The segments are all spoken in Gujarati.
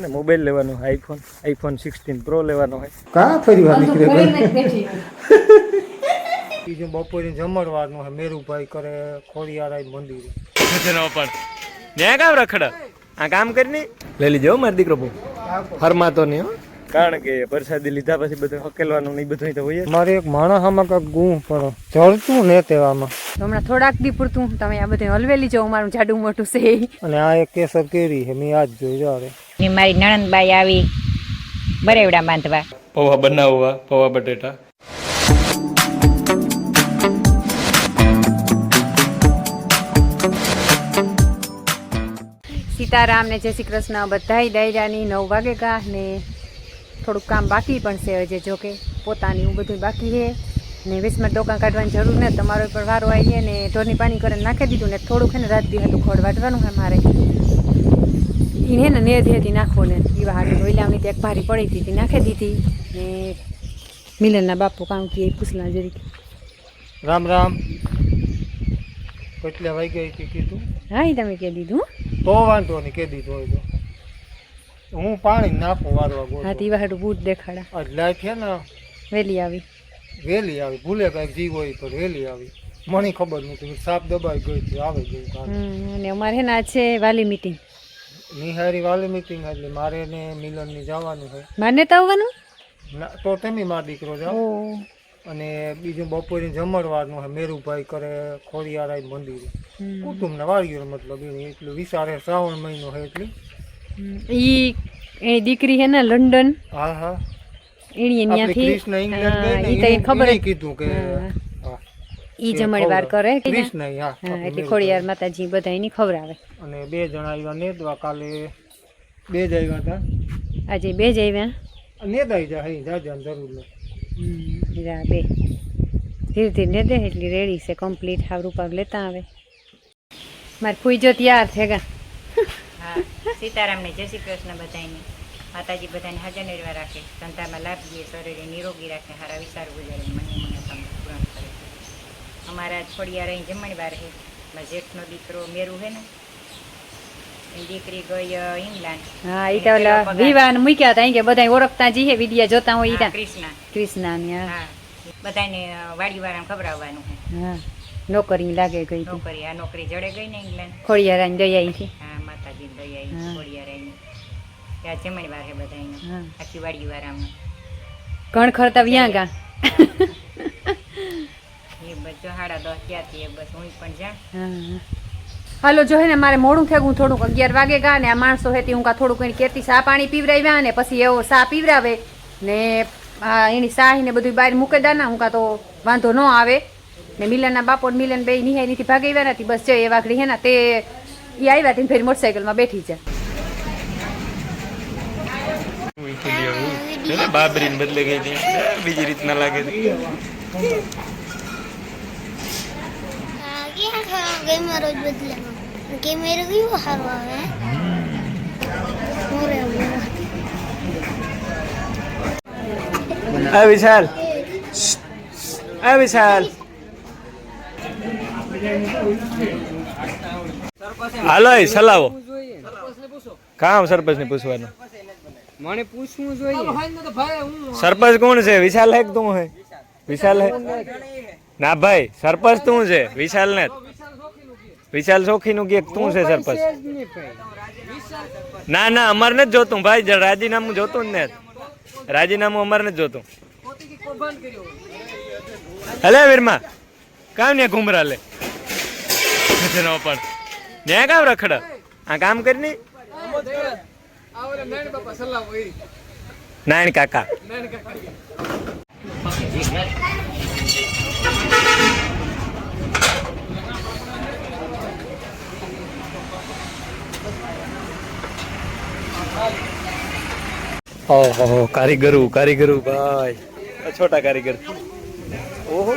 મોબાઈલ લેવાનો આઈફોન 16 પ્રો લેવાનો હોય કા ફરીવાર નીકળે બીજું બપોરે જમણવારનું હે મેરુભાઈ કરે ખોડિયારાય મંદિર પણ ત્યાં કામ રખડા આ કામ કરીને લઈ લીજો મારો દીકરો બહુ ફરમાતો નહીં હો કારણ કે પ્રસાદી લીધા પછી બધું હકેલવાનું નહીં બધું તો હોય મારે એક માણસ આમાં કાંક ગું પડો જળતું ને તેવામાં હમણાં થોડાક દી પૂરતું તમે આ બધું હલવેલી જાઓ મારું જાડું મોટું છે અને આ એક કેસર કેરી છે મેં આજ જોઈ જારે મારી નણંદબાઈ આવી બરેવડા બાંધવા પૌવા બનાવવા પૌવા બટેટા સીતારામ ને જય શ્રી કૃષ્ણ બધાય ડાયરાની 9 વાગે ગા ને થોડુંક કામ બાકી પણ છે હજી જો કે પોતાની એવું બધું બાકી છે ને વીસમાં ડોકા કાઢવાની જરૂર ને તમારો પર વારો આવીએ ને ઢોરની પાણી કરીને નાખી દીધું ને થોડુંક છે ને રાત દી હતું ખોડ વાટવાનું છે મારે એને ને નેધી નાખો ને એવા હાટું ઓઈલાવની એક ભારી પડી હતી નાખી દીધી ને મિલનના બાપુ કામ કે પૂછલા જરીક રામ રામ કેટલા વાગ્યા કે કીધું હા એ તમે કહી દીધું તો વાંધો નહીં કહી દીધું હોય તો હું પાણી નાખું વારવા ગોળ હા તીવા હાટું બૂટ દેખાડા લાઈટ છે ને વેલી આવી ભૂલે કાંઈક જીવ હોય તો વેલી આવી મને ખબર નથી સાપ દબાઈ ગઈ હતી આવે ગઈ અને અમારે હે ને આજ છે વાલી મીટિંગ નિહારી વાલી મીટિંગ એટલે મારે ને મિલનની જવાનું છે મારને તો આવવાનું તો તમે મારો દીકરો જાઓ અને બીજું બપોરે જમણવારનું છે મેરુભાઈ કરે ખોડિયારાય મંદિર કુટુંબના વાળીઓ મતલબ એટલું વિચારે શ્રાવણ મહિનો છે એટલે એ દીકરી હે ને લંડન હા હા એની ત્યાંથી કૃષ્ણ ઇંગ્લેન્ડ ગઈ ને ખબર કીધું કે ઈ જમણવાર કરે કૃષ્ણ હા એટલે ખોડિયાર માતાજી બધા એની ખબર આવે અને 2 જણા આવ્યા નેદવા કાલે 2 જ આવ્યા હતા આજે 2 જ આવ્યા નેદાઈ જાય જાજાની જરૂર નથી જા 2 ધીરે ધીરે ને દે એટલી રેડી છે કમ્પ્લીટ હાવ રૂપાવ લેતા આવે મારે ફૂઈ જો તૈયાર છે ગા હા સીતારામને જય શ્રી કૃષ્ણ બધાને માતાજી બધાને હાજર નિર્વા રાખે ધંધામાં લાભ દે શરીરે નિરોગી રાખે સારા વિચાર ગુજારે મને કામ પૂર્ણ કરે અમારા છોડિયા રહી જમણવાર છે મારા જેઠનો દીકરો મેરુ છે ને એની દીકરી ગઈ ઇંગ્લેન્ડ હા એ તો વિવાહ મૂક્યા હતા કે બધા ઓળખતા જઈએ વિડિયા જોતા હોય ઈ કૃષ્ણા ને હા બધાને વાડીવાળાને ખબરાવવાનું છે હા નોકરી લાગે ગઈ નોકરી આ નોકરી જડે ગઈ ને ઇંગ્લેન્ડ ખોડિયારાની દયા થી હા માતાજી દયા ખોડિયારાની ત્યાં જમણવાર છે બધાને આખી વાડીવાળામાં ઘણ ખરતા વ્યાં ગા એ બધો 10:30 ત્યાંથી બસ હું પણ જા હાલો જો હે ને મારે મોડું થયું હું થોડુંક 11 વાગે ગા ને આ માણસો હેતી હું કા થોડુંક એની કેતી સા પાણી પીવરાવ્યા ને પછી એવો સા પીવરાવે ને એની સાહી ને બધું બહાર મૂકે દાના હું કા તો વાંધો ન આવે ને મિલનના બાપો મિલન બે નિહાઈ નીથી ભાગી આવ્યા નથી બસ જો એ વાઘડી હે ને તે એ આવ્યા હતી ફેર મોટરસાઇકલમાં બેઠી છે બાબરીને બદલે ગઈ હતી બીજી રીતના લાગે છે કેમેરો જ બદલાનો કેમેરો કેવો સારો આવે આ વિશાલ હાલો સલાવો કામ સરપંચ ને પૂછવાનું મને પૂછવું જોઈએ સરપંચ કોણ છે વિશાલ હે કે તું હે વિશાલ હે ના ભાઈ સરપંચ તું છે વિશાલ ને વિશાલ સોખી નું કે તું છે સરપંચ ના ના અમારે નથી જોતું ભાઈ રાજીનામું જોતું ને રાજીનામું અમારે નથી જોતું હલે વીરમાં કામ ને ઘુમરા લે પણ ત્યાં કામ રખડા આ કામ કરી નાયણ કાકા ઓહો કારીગરો ભાઈ છોટા કારીગર ઓહો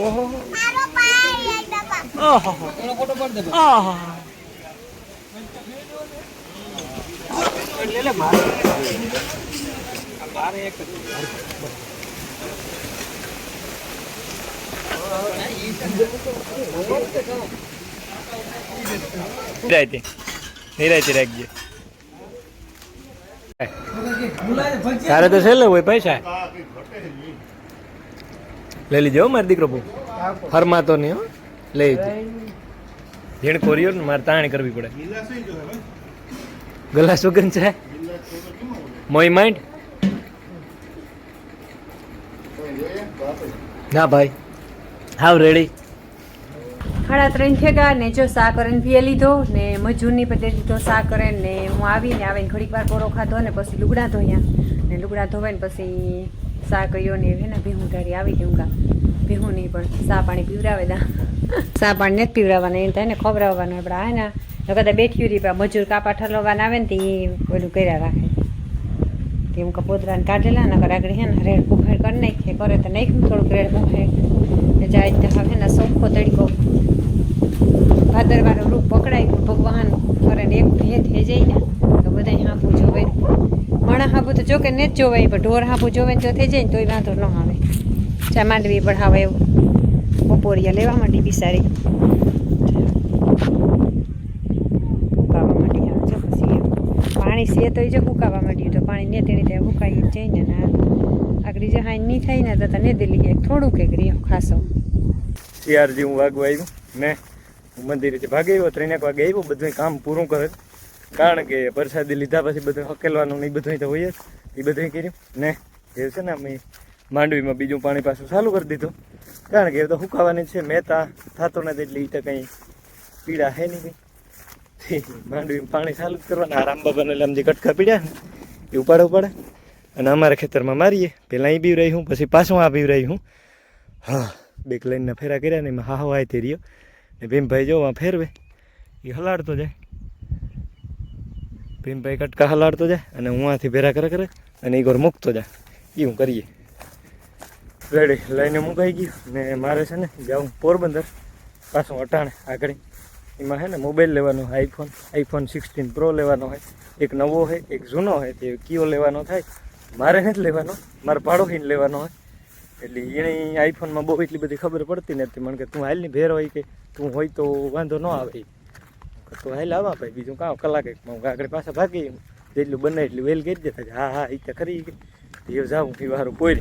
ઓહો ઓહો ફોટો પાડ દે આહા લે મારે એક નિરાયતી રાખજે તારે તો છેલ્લે હોય પૈસા લઈ લીજો હો મારો દીકરો બહુ હરમાતો નહીં હો લઈ ઝીણ કોરિયો ને મારે તાણી કરવી પડે ગલા સુગંધ છે મોઈ માઇન્ડ ના ભાઈ હાવ રેડી 3:30 થયા ને જો સા કરીને પીએ લીધો ને મજૂરની પતે લીધો સા કરે ને હું આવીને ઘડીક વાર કોરો ખાધો ને પછી લુગડા ધોયા ને લુગડા ધોવાઈને પછી સા કર્યો ને હે ને ભેહું ધારી આવી ગયું કા ભેહું નહીં પણ સા પાણી પીવડાવે દા સા પાણી નથી પીવડાવવાના એને થાય ને ખવડાવવાનું આપણે હા ને કદાચ બેઠી રહી મજૂર કાપા ઠલવવાના આવે ને તે ઓલું કર્યા રાખે તે હું કપોદરાને કાઢેલા ને આગળ હે ને રેડ પુખાડ કરી નાખીએ કરે તો નાખ્યું થોડુંક રેડ પુખાડ ને જાય તો હવે ને સોખો તડકો ભાદરવાનું રૂપ પકડાય ભગવાન કરે ને એક ભે થઈ જાય ને તો બધા હાંપું જોવે મણા હાંપું તો જો કે ને જ જોવાય પણ ઢોર હાંપું જોવે ને તો થઈ જાય ને તોય વાંધો ન આવે ચા માંડવી પણ હવે એવું બપોરિયા લેવા માંડી બિસારી ફૂંકાવા માંડી આવે જો પછી પાણી છે તો જો ફૂંકાવા માંડ્યું તો પાણી ને તેની ત્યાં ફૂંકાઈ જ જાય ને આગળ જે હાઈ નહીં થાય ને તો ને દિલ્હી થોડુંક એક રહ્યો ખાસો યારજી હું વાગવા આવ્યું ને મંદિરેથી ભાગી આવ્યો 3 વાગે આવ્યો બધું કામ પૂરું કરે કારણ કે પ્રસાદી લીધા પછી બધું હકેલવાનું ને એ બધું તો હોય જ એ બધું કર્યું ને એ છે ને અમે માંડવીમાં બીજું પાણી પાછું ચાલુ કરી દીધું કારણ કે એ તો હુકાવાની છે મહેતા થતો નથી એટલે એ તો કંઈ પીડા હે નહીં કંઈ માંડવીમાં પાણી ચાલુ જ કરવાના આરામ બાબાને એટલે આમ જે કટકા પીડ્યા ને એ ઉપાડે અને અમારા ખેતરમાં મારીએ પહેલાં અહીં બી રહી હું પછી પાછું આ બી રહી હું હા બેક લાઈનના ફેરા કર્યા ને એમાં હાહો આય તે રહ્યો ને ભીમભાઈ જો ફેરવે એ હલાડતો જાય ભીમભાઈ કટકા હલાડતો જાય અને હું આથી ભેરા કરે અને એ ઘર મૂકતો જાય એ હું કરીએ રેડી લઈને મુકાઈ ગયું ને મારે છે ને જાઉં પોરબંદર પાછું અટાણે આગળ એમાં છે ને મોબાઈલ લેવાનો આઈફોન 16 પ્રો લેવાનો હોય એક નવો હોય એક જૂનો હોય તે કયો લેવાનો થાય મારે નથી લેવાનો મારે પાડોશીને લેવાનો હોય એટલે એને આઈફોનમાં બહુ એટલી બધી ખબર પડતી નથી મને કે તું હાલની ભેર હોય કે તું હોય તો વાંધો ન આવે તો હાલ આવા ભાઈ બીજું કાં કલાક હું આગળ પાછા ભાગી જેટલું બને એટલું વેલ કરી દેતા હા એ તો ખરી એ જાઉં એ વારું કોઈ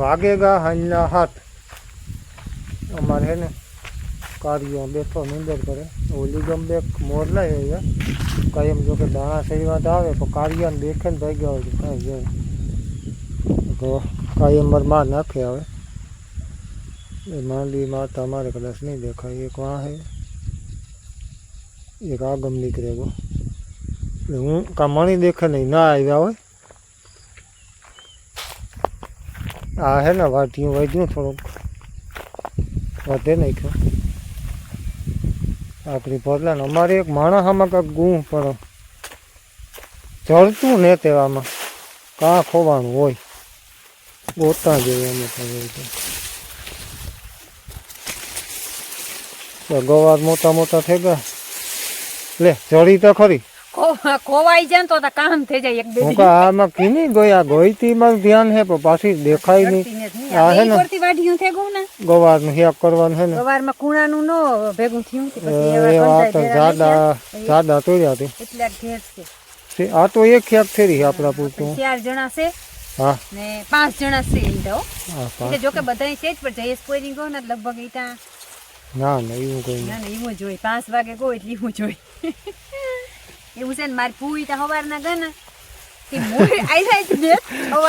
વાગેગા હાંજના 7 અમારે હે ને કાર્યો બેઠો નિંદર કરે ઓલી ગમે મોર લઈ આવ્યા કાયમ જો કે દાણા સહી વાત આવે તો કાર્યાને દેખે ને ભાઈ ગયા હોય કાંઈ જાય તો કાયમ માર નાખે આવે એ માંડવીમાં તમારે કદાચ નહીં દેખાય એક વાહે એક આગમ નીકળે ગો એટલે હું મણી દેખે નહીં ના આવ્યા હોય આ હે ને વાઢ્યું થોડુંક વધે નાખ્યો આપણી ભરલા અમારે એક માણસ આમાં કાંઈક ગું પડો ચડતું ને તેવામાં કાં ખોવાનું હોય ગોતા જેવું અમે તો ગવાર મોટા થઈ ગયા લે ચડી તો ખરી ખોવાઈ જાય તો કામ થઈ જાય એક બે આમાં કીની ગોયા ગોઈતી માં ધ્યાન હે પણ પાછી દેખાય નહીં આ હે ને વાઢ્યું થઈ ગયું ને ગવાર નું હેક કરવાનું હે ને ગવારમાં કુણાનું નો ભેગું થયું એ વાત જાડા તોડ્યા હતી એટલે ઘેર છે આ તો એક હેક થઈ રહી આપડા પૂરતું 4 જણા છે હા ને 5 જણા છે એમ તો હા એટલે જો કે બધાય છે જ પણ જયેશ કોઈ ગયો ને લગભગ ઈટા ના એવું કોઈ ના એવું જોઈ 5 વાગે ગયો એટલે એવું જોઈ એવું છે ને મારી પૂરી તો સવારના ગયા ને ઈ મોય આઈ જ દે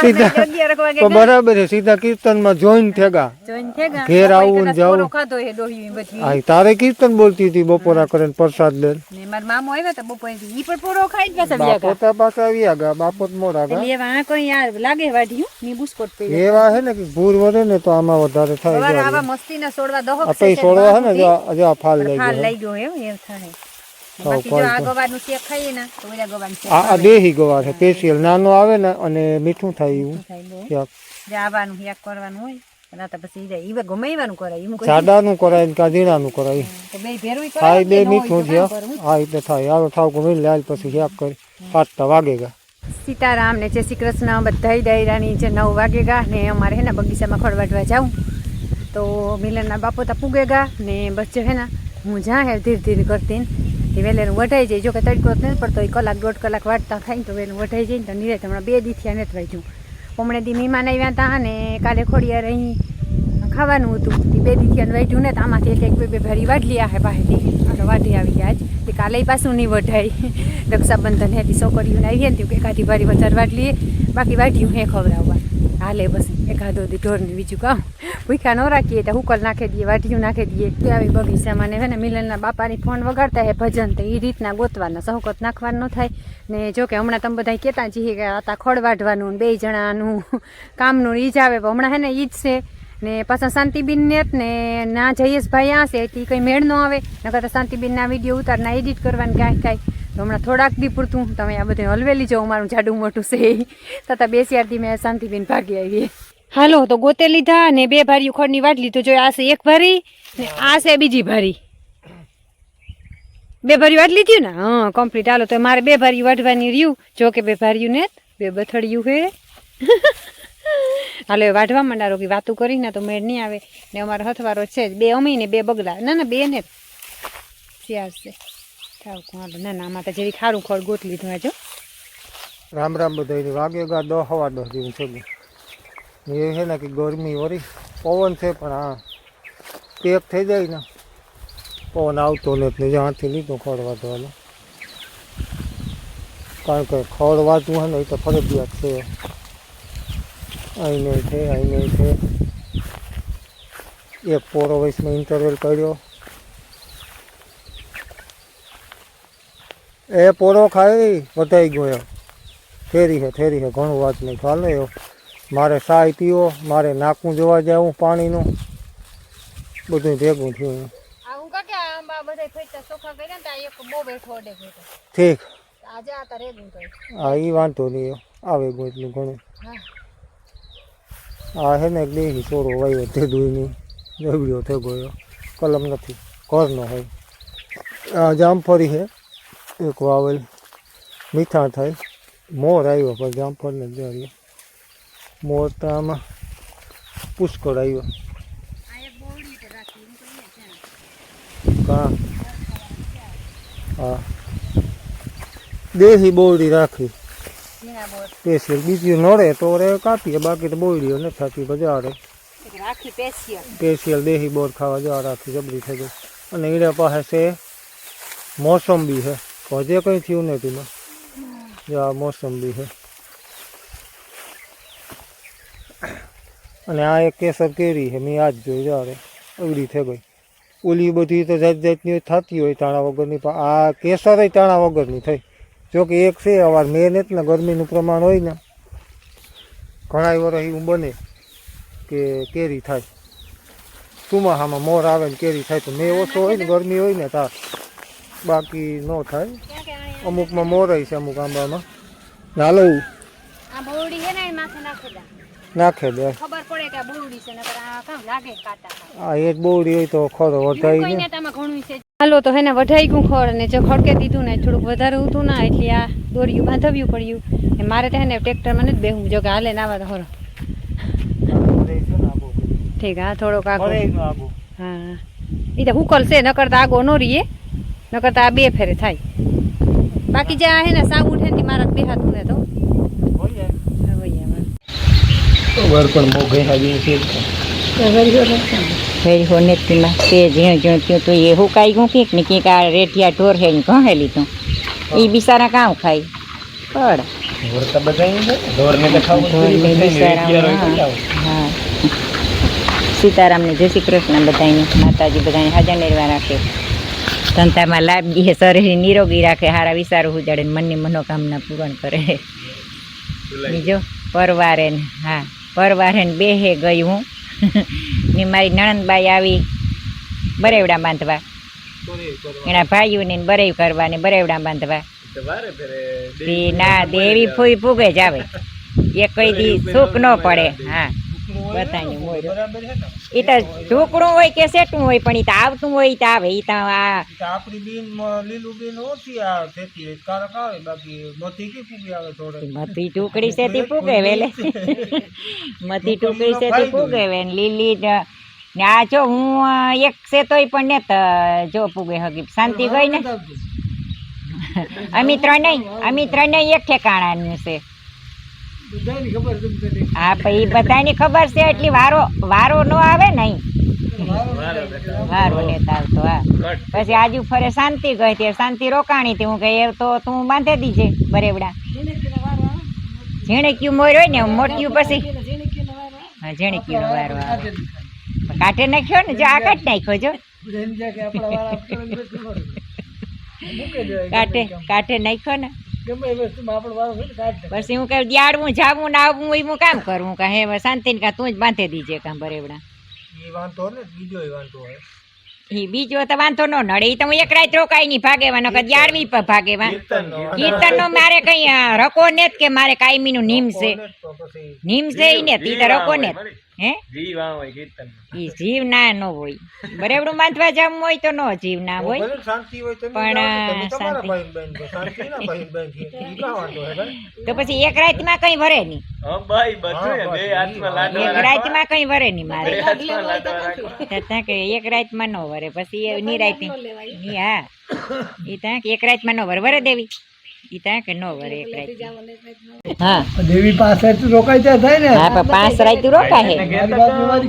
સીધા. સવારના 11 વાગે તો બરાબર છે સીધા કીર્તનમાં જોઈન થેગા જોઈન થેગા ઘેર આવું ને જાવું. પોરો ખાધો હે ડોહી બધી આ તારે કીર્તન બોલતી હતી બપોરા કરીને પ્રસાદ લે ને માર મામો આવ્યો તો બપોરે ઈ પણ પોરો ખાઈ જ પાછા બાપો વ્યાગા તા પાછા આવ્યા ગયા બાપો તો મોડા ગયા એટલે એવા આ કોઈ યાર લાગે વાઢ્યું ની બુસ્કોટ પી એવા હે ને કે ભૂર વધે ને તો આમાં વધારે થાય સવારે જાય. આવા મસ્તીના સોડવા દહક આ તો છોડવા હે ને જો આ ફાલ લઈ હાલ ગયો લઈ ગયો એમ થાય બાકી જો આ ગવાનું શેક ખાઈએ ને તો ઓલા ગવાનું શેક આ દેહી ગવાર છે સ્પેશિયલ નાનો આવે ને અને મીઠું થાય એવું થાય બહુ શાક. જાવાનું યાક કરવાનું હોય અને આ તો પછી ઈ ઈ ગમે એવાનું કરાય એમ કોઈ સાદાનું કરાય ને કા જીરાનું કરાય તો બે ભેરું હા કરાય એ બે મીઠું છે હા એટલે થાય આવે થાવ કો મિલ લાલ પછી શાક કરી 5 વાગેગા. સીતારામ ને જય શ્રી કૃષ્ણ બધાય ડાયરાની જે 9 વાગેગા ને અમારે હે ને બગીચામાં ખડવાડવા જાઉં તો મિલનના બાપો તા પૂગેગા ને બચ્ચે હે ને હું જા હે ધીરે ધીરે કરતી ને વેલેરું વઢાઈ જાય જો કે તડકો જ નથી પડતો 1 કલાક 1.5 કલાક વાટતા થાય ને તો વેલું વઢાઈ જાય ને તો નિરાત હમણાં 2 દી થયા નથી વાંચ્યું હમણાં દી મહેમાન આવ્યા હતા ને કાલે ખોડિયાર અહીં ખાવાનું હતું એ 2 દી થયા વાંચ્યું ને તો આમાંથી એક બે ભરી વાટલી આ હે પાસેથી આ તો વાટી આવી ગયા આજ એ કાલે પાછું નહીં વઢાય રક્ષાબંધન હેતી છોકરીઓને આવી ને કે એકાદી ભારી વધારે વાટલીએ બાકી વાટ્યું હે ખવડાવવા હાલે બસ એકાદો દી ઢોરને બીજું કામ ભૂખ્યા ન રાખીએ તો હુકલ નાખી દઈએ વાટીયું નાખી દઈએ કે આવી બગીચામાં ને હે ને મિલનના બાપાની ફોન વગાડતા હે ભજન તો એ રીતના ગોતવાના સહકત નાખવાનું ન થાય ને જો કે હમણાં તમે બધા કહેતા છીએ કે આ ખડ વાઢવાનું ને 2 જણાનું કામનું ઈ જ આવે પણ હમણાં હે ને ઈ જ છે ને પાછા શાંતિબીન ને જ ને ના જયેશભાઈ આ છે એટલે કંઈ મેળ ન આવે નકર તો શાંતિબીનના વિડીયો ઉતારના એડિટ કરવાની કાંઈ થાય તો હમણાં થોડાક દી પૂરતું તમે આ બધું હલવેલી જાઓ મારું જાડું મોટું છે તથા 2 4 મેં શાંતિબીન ભાગી આવીએ હાલો તો ગોતે લીધા ને 2 ભારીઓ ખડની વાટલી તો જો આ છે 1 ભારી ને આ છે બીજી ભારી 2 ભારી વાટલી થયું ને હા કમ્પ્લીટ હાલો તો મારે 2 ભારી વાટવાની રહ્યું જો કે 2 ભારીયું ને 2 બથડિયું હે હાલો વાઢવા માંડારો કે વાતું કરીને તો મેળ નહીં આવે ને અમારો હથવારો છે જ 2 અમી ને 2 બગલા ના ના 2 ને ચાર છે થાવ હાલો ના ના આમાં તો જેવી ખારું ખડ ગોત લીધું આજો રામ રામ બધાય વાગેગા 10 સવા 10 જેવું થઈ ગયું. એ છે ને કે ગરમી વળી પવન છે પણ હા પેક થઈ જાય ને પવન આવતો નથી જ્યાંથી લીધું ખડ વાટવાનું કારણ કે ખડ વાટવું હોય ને એ તો ફરજિયાત છે અહીં નહીં છે અહીં નહીં છે એક પોરો વયસમાં ઇન્ટરવેલ કર્યો એ પોરો ખાઈ વધાઈ ગયો થેરી છે ઘણું વાત નહીં ચાલે એવો મારે સાય પીવો મારે નાકું જોવા જાવું પાણીનું બધું ભેગું થયું હું કાકે આંબા બધા ફેટા ચોખા કર્યા ને એક બહુ બેઠો ઓડે બેઠો ઠીક આજે આ તારે રેગું તો હા એ વાંધો નહીં આવે ગયું એટલું ઘણું આ હે ને દેહી સોરો વાયો તે દૂધની જબડ્યો થઈ ગયો કલમ નથી ઘરનો હોય આ જામફળી છે એક વાવેલ મીઠા થાય મોર આવ્યો પણ જામફળને જ મોર તો આમાં પુષ્કળ આવ્યો કા હા દેહી બોરડી રાખી સ્પેશિયલ બીજી નડે તો રે કાપીએ બાકી તો બોરડીઓ નથી થતી બજારે રાખી પેશિયલ સ્પેશિયલ દેહી બોર ખાવા જવા રાખી જબરી થઈ ગઈ અને એના પાસે છે મોસંબી છે હજે કંઈ થયું નથી એમાં જો આ મોસંબી છે અને આ એક કેસર કેરી છે મેં આજ જોઈ જ્યારે અવડી થઈ ગઈ ઓલી બધી તો જાત જાતની થતી હોય તાણા વગરની પણ આ કેસર તાણા વગરની થઈ જોકે એક છે અવાર મેં નથી ને ગરમીનું પ્રમાણ હોય ને ઘણા વર્ષ એવું બને કે કેરી થાય ચોમાસામાં મોર આવે ને કેરી થાય તો મેં ઓછો હોય ને ગરમી હોય ને તાર બાકી ન થાય અમુકમાં મોર હોય છે અમુક આંબામાં હાલો આ બોરડી છે ને એ માથે નાખી દે નાખે દે ખબર પડે કે આ બોરડી છે નકર આ કામ લાગે કાટા આ એક બોરડી હોય તો ખરો વટાઈ ને કોઈને તામાં ઘણું છે હાલો તો હેને વઢાઈ ગયું ખડ અને જો ખડકે દીધું ને થોડુંક વધારે હતું ના એટલે આ દોરિયું બાંધવ્યું પડ્યું ને મારે તો હેને ટ્રેક્ટરમાં નથી બેહવું જો કે હાલે નાવા તો ખરો ઠીક હા થોડોક આગો હા એ તો હુકલ છે નકર તો આગો ન રહીએ નકર તો આ 2 ફેરે થાય બાકી જ્યાં હે ને સાવ ઉઠે ને મારા બે હાથ ને તો વર પણ મોઘે હાજી છે ફેરી હો નેતીમાં તે જ્યાં જ્યાં થયું તો એ હુકાઈ ગયું કંઈક ને કંઈક આ રેઠિયા ઢોર હે ને ઘણે લીધું એ બિચારા કામ ખાય પડ વરતા બધા ઢોરને તો ખાવું ઢોરને બિચારાઓને, હા. સીતારામને જય શ્રી કૃષ્ણ બધાને, માતાજી બધાને હાજર નિર્વાહ રાખે, ધંધામાં લાભ દે, શરીર નિરોગી રાખે, હારા વિચારો ઉજાડે, મનની મનોકામના પૂરણ કરે. બીજો પરવારે ને, હા પરવારે ને બેહે ગઈ હું ને મારી નણંદબાઈ આવી બરેવડા બાંધવા, એના ભાઈઓને બરેવ કરવા ને બરેવડા બાંધવા. ના દેવી ફૂઈ ફૂગે જ આવે, એ કઈ દી સુખ ન પડે. હા બધાને મોર એ તો ઢોકળું હોય કે સેટું હોય, પણ એ તો આવતું હોય તો આવે. એ તો આ આપણી બેન લીલું બેન ઓછી આ થતી કારક આવે, બાકી મથી કી પૂગી આવે થોડે. મતી ટુકડી છે તે પૂગે વેલે, મતી ટુકડી છે તે પૂગે વે ને લીલી ને આ જો હું એક છે તોય પણ ને જો પૂગે હગી શાંતિ ગઈ ને. અમે ત્રણેય એક ઠેકાણાનું છે. બધાની ખબર તમને હા પણ એ બધાની ખબર છે, એટલી વારો ન આવે નહીં, વારો લેતા આવતો. હા પછી આજુ ફરે શાંતિ ગઈ તે શાંતિ રોકાણી હતી. હું કહે તો તું બાંધી દીજે બરેવડા. ઝીણક્યું મોર હોય ને મોટિયું, પછી હા ઝીણક્યું નો વારો આવે. કાઢે નાખ્યો ને, જો આ કાઢ નાખ્યો, જો કાઢે નાખ્યો ને. પછી હું કહું દિયાળવું જાવું ને આવવું હોય હું કામ કરું. હું કહે હવે શાંતિ ને તું જ બાંધી દીજે કામ બરેવડા. એ વાંધો ને બીજો વાંધો હોય, એ બીજો તો વાંધો ન નડે. એ તો હું એક રાત રોકાઈ ની ભાગેવાનો કે જાળવી પર ભાગેવા. કીર્તન નો મારે કઈ રકો ને કે મારે કાયમી નું નીમ છે, નીમ છે ઈ ને ઈ તો રકો ને હે ઈ જીવ ના ન હોય. બરેવડું બાંધવા જવું હોય તો નો જીવ ના હોય, શાંતિ હોય તો પણ તમારા ભાઈ બહેન શાંતિ ના ભાઈ બહેન છે ઈ કા વાંધો હે. તો પછી એક રાત માં કઈ ભરે નહીં, એક રાત માં કઈ ભરે નહીં મારે. કે એક રાત માં નો ભરે, પછી એ નિરાત ની. હા ઈ ત્યાં કે એક રાત માં નો ભરે દેવી, ઈ ત્યાં કે નો ભરે એક રાત. હા દેવી પાસે રોકાઈ થાય ને. હા પણ 5 રાત રોકાય હે.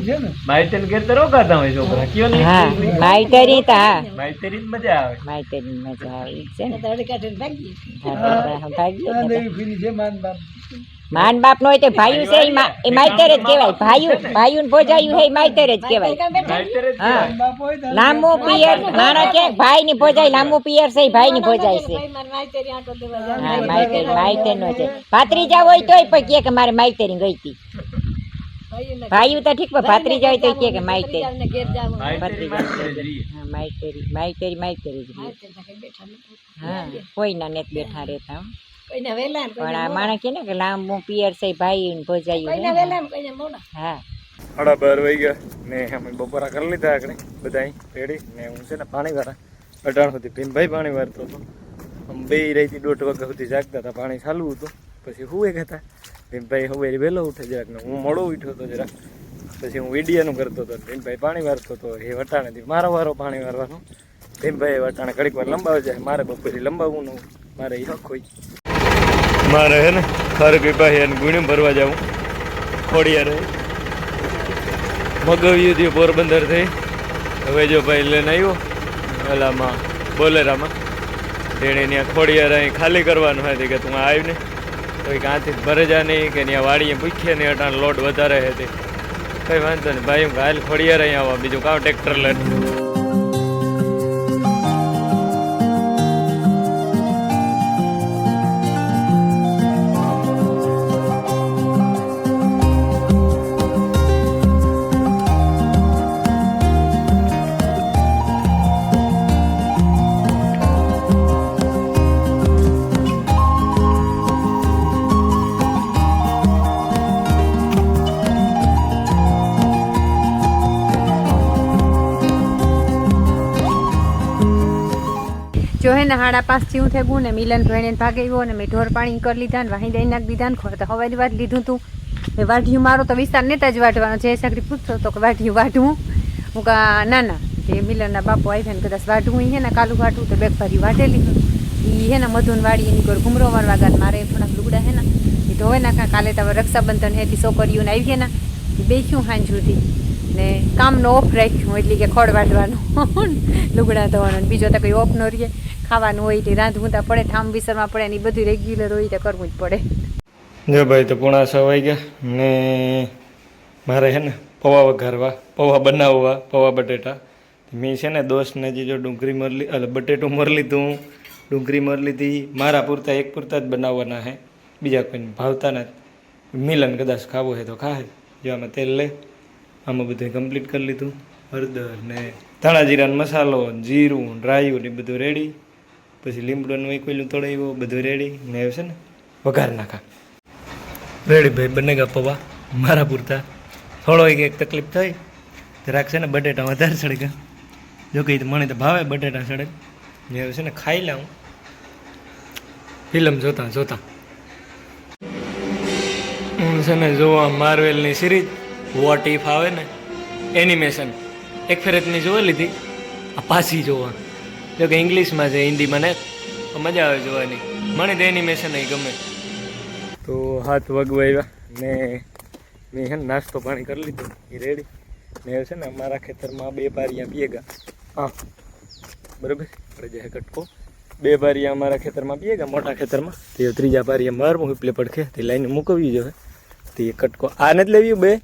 છે ને માઈતેન ઘેર તો રોકાતા હોય છોકરા, કયો નહીં. હા માઈતરી તો હા માઈતેરી જ મજા આવે. માઈતરી મજા આવે ઈ છે ને. હા ભાગીએ દેવી ફીની છે માન બાપ. માન બાપ નો હોય તો ભાઈયું છે એ માઈતર જ કહેવાય. ભાઈયું ને ભોજાયું હે માઈતર જ કહેવાય. હા લાંબુ પિયર માણસ કે ભાઈ ની ભોજાઈ, લાંબુ પિયર છે ભાઈ ની ભોજાઈ છે. હા માઈતર નો છે. ભાત્રીજા હોય તોય પણ કે મારે માઈતરી ગઈ હતી. ભાઈયું તો ઠીક, પણ ભાત્રીજા હોય તો કે માઈતરી. હા માઈતરી જ. હા કોઈના નેત બેઠા રહેતા. પણ આ માણસ કે ને કે લાંબુ પિયર છે ભાઈ ને ભોજાયું. હા 12:30 વાગ્યા ને અમે બપોરા કરી લીધા આગળ બધા રેડી ને. હું છે ને પાણી વાળા 18 સુધી ભીમભાઈ પાણી વાળતો હતો. આમ 2 રાઈથી 1:30 વાગ્યા સુધી જાગતા હતા, પાણી ચાલુ હતું. પછી હુએ ગયા ભીમભાઈ હવે વહેલો ઉઠે જરાક ને હું મોડો ઉઠ્યો હતો જરાક. પછી હું વિડીયાનું કરતો હતો, ભીમભાઈ પાણી વાળતો હતો. એ વટાણેથી મારો વારો પાણી વાળવાનો. ભીમભાઈ વટાણે ઘડીક વાર લંબાવે જાય, મારે બપોરે લંબાવવું ન મારે એ હક હોય. મારે હે ને ખરગીભાઈ અને ગુણ્યું ભરવા જાઉં ખોડિયારે મગવ્યું થયું પોરબંદર થઈ. હવે જો ભાઈ લઈને આવ્યો ઓલામાં બોલેરામાં, તેણે ત્યાં ખોડિયાર અહીં ખાલી કરવાનું હતી કે તું આવ્યું ને તો એ કાંથી ભરે જા નહીં કે ત્યાં વાડીએ પૂછીએ ને અટાણ લોટ વધારે હતી. કંઈ વાંધો નહીં ભાઈ, હું હાલ ખોડિયાર અહીં આવવા, બીજું કાં ટ્રેક્ટર લઈને. જો હે ને 5:30 જેવું થઈ ગયું ને મિલન ભાઈને ભાગે ગયો ને મેં ઢોર પાણી કરી લીધા ને વાહી દઈ નાખી દીધા ને ખોર તો હવારી વાત લીધું તું. એ વાઢિયું મારો તો વિસ્તાર નેતા જ વાઢવાનો છે. સગડી પૂછતો તો કે વાઢિયું વાઢવું. હું કા ના તે મિલનના બાપુ આવી ને કદાચ વાઢવું હે ને કાલું વાઢવું તો બેગ ભરી વાઢેલી. એ હે ને મધુન વાળી એની કોઈ ઘૂમરો વાળવા ગાન મારે થોડાક લુગડા હે ને એ ધોવે નાખા. કાલે તો રક્ષાબંધન હે તી છોકરીઓને આવી હે ને એ બેસ્યું હાંજ સુધી ને કામનો ઓફ રાખ્યું, એટલે કે ખોળ વાઢવાનું લુગડા ધોવાનું. બીજો તો કંઈ ઓફ ન રહીએ, ખાવાનું હોય તે રાંધવું તો પડે, ઠામ વિસરમાં પડે ને એ બધું રેગ્યુલર હોય તો કરવું જ પડે. જો ભાઈ તો પોણા 6 વાગ્યા ને મારે છે ને પૌવા વઘારવા, પૌવા બનાવવા, પૌવા બટેટા. મેં છે ને દોસ્તને જે જો ડુંગળી મરલી એટલે બટેટું મરી લીધું, ડુંગળી મરી લીધી. મારા પૂરતા એક પૂરતા જ બનાવવાના છે, બીજા કોઈને ભાવતા નથી. મિલન કદાચ ખાવું હોય તો ખાય. જો આમાં તેલ લે, આમાં બધું કમ્પ્લીટ કરી લીધું. હળદર ને ધાણા જીરાનો મસાલો, જીરું, રાયું ને બધું રેડી. પછી લીમડોનું એકલું તળાવ્યું, બધું રેડી ને છે ને વઘાર નાખા. રેડી ભાઈ બને ગયા પૌવા મારા પૂરતા. થોડો એક તકલીફ થઈ જરાક છે ને બટેટા વધારે ચડી ગયા. જો કે મને તો ભાવે બટેટા ચડે ને છે ને ખાઈ લઉં ફિલ્મ જોતા જોતા. હું છે ને જોવા માર્વેલની સિરીઝ વોટ ઇફ આવે ને એનિમેશન એક ફેરતની જોઈ લીધી, આ પાછી જોવા. જો કે ઇંગ્લિશમાં છે, હિન્દીમાં ને મજા આવે જોવાની. મને તો એનિમેશન એ ગમે. તો હાથ વગવાવ્યા ને મેં છે ને નાસ્તો પાણી કરી લીધું, એ રેડી ને છે ને અમારા ખેતરમાં 2 પારિયા પીએગા. હા બરાબર, આપણે જે કટકો 2 પારિયા અમારા ખેતરમાં પીએગા, મોટા ખેતરમાં. તે ત્રીજા પારિયા મારવું એટલે પડખે તે લાઈને મૂકવી જોઈએ. તે કટકો આ નથી લેવી 2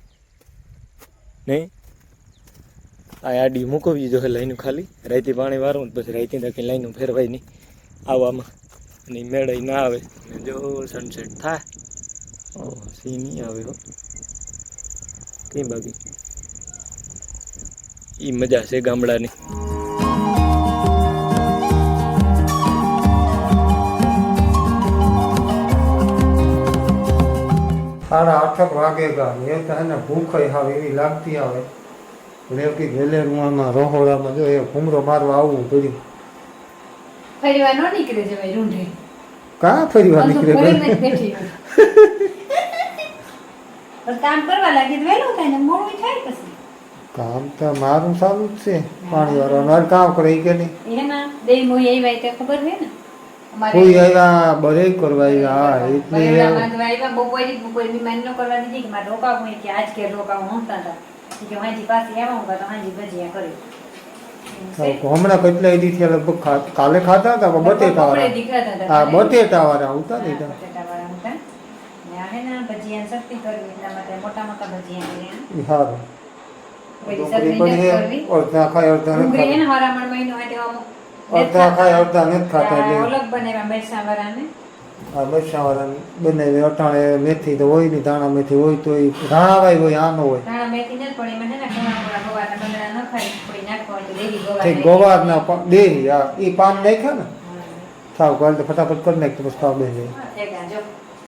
નહીં, આ આડી મૂકવી જોઈએ લાઈનું ખાલી. રાઈતી પાણી વારવું પછી રાઈતી તકી લાઈનું ફેરવાય નહીં આવવામાં અને મેળાઈ ના આવે. જો સનસેટ થાય સી નહીં આવે હો કઈ બાકી એ મજા છે ગામડાની. સાડા 8 વાગે ગયા એ તો હે ને ભૂખ આવે એવી લાગતી આવે. લેવતી વેલેરમાં રહોડામાં જો એ ઘૂમરો મારવા આવવું પડ્યું. ફરીવાર ન નીકળે છે ભાઈ રૂંઢે. કાં ફરીવાર નીકળે કામ કરવા લાગી તો વહેલું થાય ને મોડું થાય પછી. કામ તો મારું સારું જ છે, પાણી વાળવાનું કામ કરે કે નહીં. એના બે મોઈ આવ્યા તે ખબર છે ને કોઈ આવ્યા બરે કરવા આવ્યા એટલે બપોરે બીમારી ન કરવા દીધી કે મારે રોકાવું હોય કે આજ કે રોકાવું હોતા હતા કે હાજી પાછી આવું તો હાજી ભજીયા કરી. હમણાં કેટલા દી થયા લગભગ કાલે ખાતા હતા બટેટા વાળા. હા બટેટા વાળા આવતા ને ભજીયા શક્તિ કરવી એટલા માટે મોટા મોટા ભજીયા સારું. અડધા ખાય અડધા નથી ડુંગળી હરામણ મહિનો હોય તેવા અડધા ખાય અડધા નથી ખાતા. અલગ બનાવ્યા મરચાં વાળાને. હા મરચાં બનાવી અટાણે મેથી તો હોય નહીં, ધાણા મેથી હોય તો ધાણાવાય હોય, આનો હોય. ધાણા મેથી નથી પણ એમાં છે ને ઘણા ગવારના બંગડા ન ખાય, કોઈ નાખવા હોય તો દેવી ગવારના દેરી હા એ પાન નાખ્યા ને થાવ કાલે ફટાફટ કરી નાખ તો બસ ખાવ બે જાય. ગવાર